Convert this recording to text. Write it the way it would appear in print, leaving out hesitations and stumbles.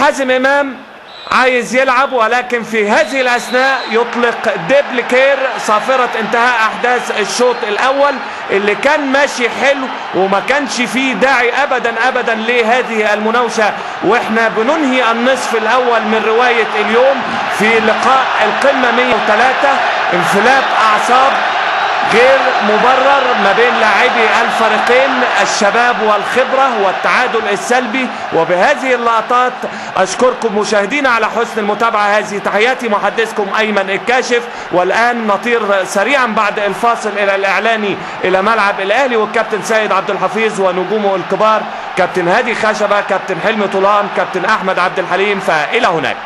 حازم امام عايز يلعب، ولكن في هذه الاثناء يطلق ديبلكير صافرة انتهاء احداث الشوط الاول اللي كان ماشي حلو، وما كانش فيه داعي ابدا لهذه المناوشة. واحنا بننهي النصف الاول من رواية اليوم في لقاء القمة 103. انفلات اعصاب غير مبرر ما بين لاعبي الفريقين، الشباب والخبرة والتعادل السلبي. وبهذه اللقطات أشكركم مشاهدينا على حسن المتابعة. هذه تحياتي محدثكم أيمن الكاشف. والآن نطير سريعا بعد الفاصل إلى الإعلاني إلى ملعب الأهلي والكابتن سيد عبد الحفيظ ونجومه الكبار، كابتن هادي خشبة، كابتن حلمي طولان، كابتن أحمد عبد الحليم. فإلى هناك.